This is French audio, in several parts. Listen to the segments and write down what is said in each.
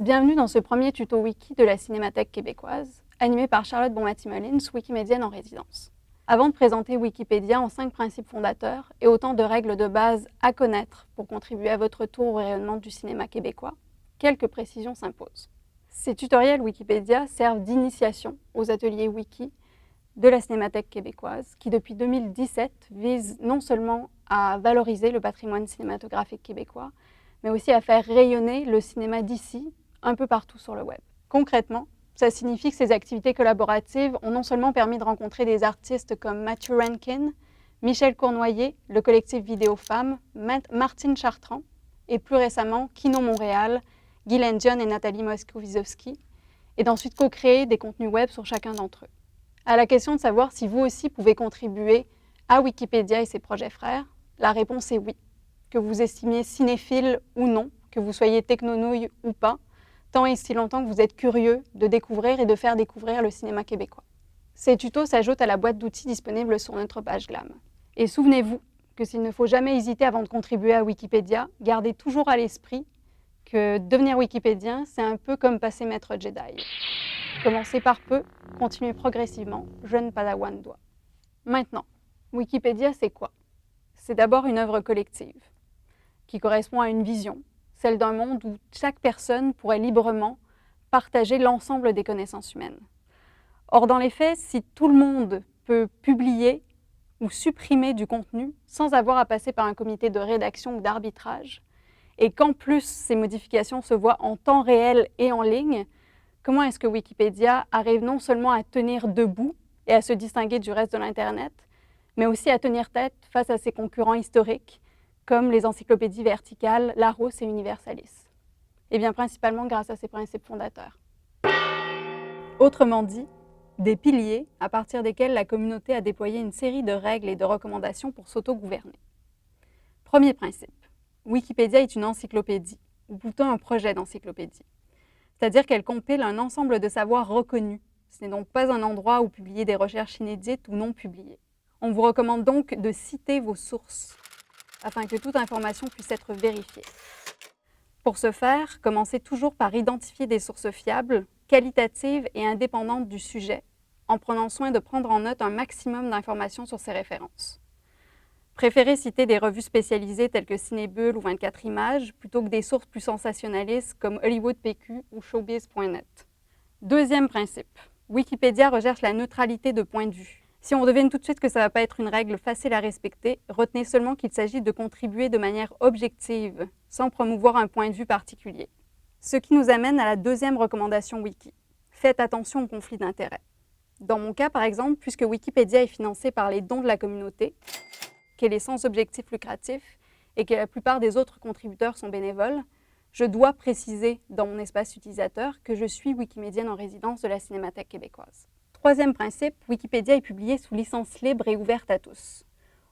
Bienvenue dans ce premier tuto wiki de la Cinémathèque québécoise, animé par Charlotte Bonmati-Mullins, wikimédienne en résidence. Avant de présenter Wikipédia en 5 principes fondateurs et autant de règles de base à connaître pour contribuer à votre tour au rayonnement du cinéma québécois, quelques précisions s'imposent. Ces tutoriels Wikipédia servent d'initiation aux ateliers wiki de la Cinémathèque québécoise, qui depuis 2017 vise non seulement à valoriser le patrimoine cinématographique québécois, mais aussi à faire rayonner le cinéma d'ici un peu partout sur le web. Concrètement, ça signifie que ces activités collaboratives ont non seulement permis de rencontrer des artistes comme Matthew Rankin, Michel Cournoyer, le collectif Vidéo Femmes, Martine Chartrand et plus récemment Kino Montréal, Guylaine Dion et Nathalie Moscow-Wizowski, et d'ensuite co-créer des contenus web sur chacun d'entre eux. À la question de savoir si vous aussi pouvez contribuer à Wikipédia et ses projets frères, la réponse est oui. Que vous estimiez cinéphile ou non, que vous soyez technonouille ou pas, tant et si longtemps que vous êtes curieux de découvrir et de faire découvrir le cinéma québécois. Ces tutos s'ajoutent à la boîte d'outils disponible sur notre page Glam. Et souvenez-vous que s'il ne faut jamais hésiter avant de contribuer à Wikipédia, gardez toujours à l'esprit que devenir wikipédien, c'est un peu comme passer maître Jedi. Commencez par peu, continuez progressivement, jeune padawan doit. Maintenant, Wikipédia, c'est quoi? C'est d'abord une œuvre collective, qui correspond à une vision, celle d'un monde où chaque personne pourrait librement partager l'ensemble des connaissances humaines. Or, dans les faits, si tout le monde peut publier ou supprimer du contenu sans avoir à passer par un comité de rédaction ou d'arbitrage, et qu'en plus ces modifications se voient en temps réel et en ligne, comment est-ce que Wikipédia arrive non seulement à tenir debout et à se distinguer du reste de l'Internet, mais aussi à tenir tête face à ses concurrents historiques, comme les encyclopédies verticales Larousse et Universalis. Et bien principalement grâce à ses principes fondateurs. Autrement dit, des piliers à partir desquels la communauté a déployé une série de règles et de recommandations pour s'auto-gouverner. Premier principe, Wikipédia est une encyclopédie, ou plutôt un projet d'encyclopédie. C'est-à-dire qu'elle compile un ensemble de savoirs reconnus. Ce n'est donc pas un endroit où publier des recherches inédites ou non publiées. On vous recommande donc de citer vos sources, afin que toute information puisse être vérifiée. Pour ce faire, commencez toujours par identifier des sources fiables, qualitatives et indépendantes du sujet, en prenant soin de prendre en note un maximum d'informations sur ces références. Préférez citer des revues spécialisées telles que Cinébulle ou 24 images, plutôt que des sources plus sensationnalistes comme Hollywood PQ ou Showbiz.net. Deuxième principe, Wikipédia recherche la neutralité de point de vue. Si on devine tout de suite que ça ne va pas être une règle facile à respecter, retenez seulement qu'il s'agit de contribuer de manière objective, sans promouvoir un point de vue particulier. Ce qui nous amène à la deuxième recommandation Wiki. Faites attention aux conflits d'intérêts. Dans mon cas, par exemple, puisque Wikipédia est financé par les dons de la communauté, qu'elle est sans objectif lucratif et que la plupart des autres contributeurs sont bénévoles, je dois préciser dans mon espace utilisateur que je suis wikimédienne en résidence de la Cinémathèque québécoise. Troisième principe, Wikipédia est publié sous licence libre et ouverte à tous.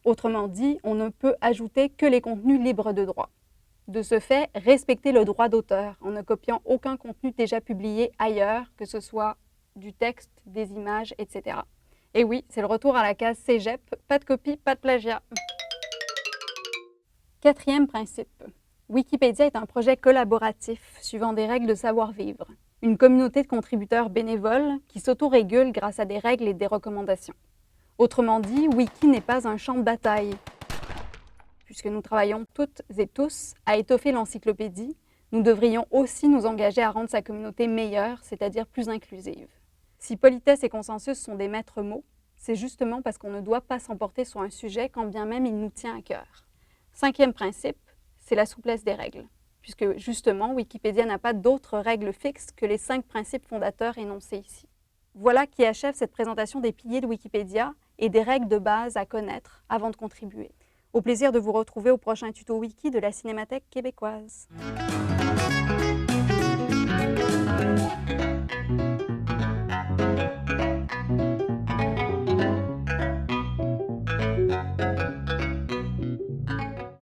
Autrement dit, on ne peut ajouter que les contenus libres de droit. De ce fait, respectez le droit d'auteur en ne copiant aucun contenu déjà publié ailleurs, que ce soit du texte, des images, etc. Et oui, c'est le retour à la case cégep, pas de copie, pas de plagiat. Quatrième principe, Wikipédia est un projet collaboratif suivant des règles de savoir-vivre. Une communauté de contributeurs bénévoles qui s'auto-régule grâce à des règles et des recommandations. Autrement dit, Wiki n'est pas un champ de bataille. Puisque nous travaillons toutes et tous à étoffer l'encyclopédie, nous devrions aussi nous engager à rendre sa communauté meilleure, c'est-à-dire plus inclusive. Si politesse et consensus sont des maîtres mots, c'est justement parce qu'on ne doit pas s'emporter sur un sujet quand bien même il nous tient à cœur. Cinquième principe, c'est la souplesse des règles. Puisque justement, Wikipédia n'a pas d'autres règles fixes que les 5 principes fondateurs énoncés ici. Voilà qui achève cette présentation des piliers de Wikipédia et des règles de base à connaître avant de contribuer. Au plaisir de vous retrouver au prochain tuto wiki de la Cinémathèque québécoise.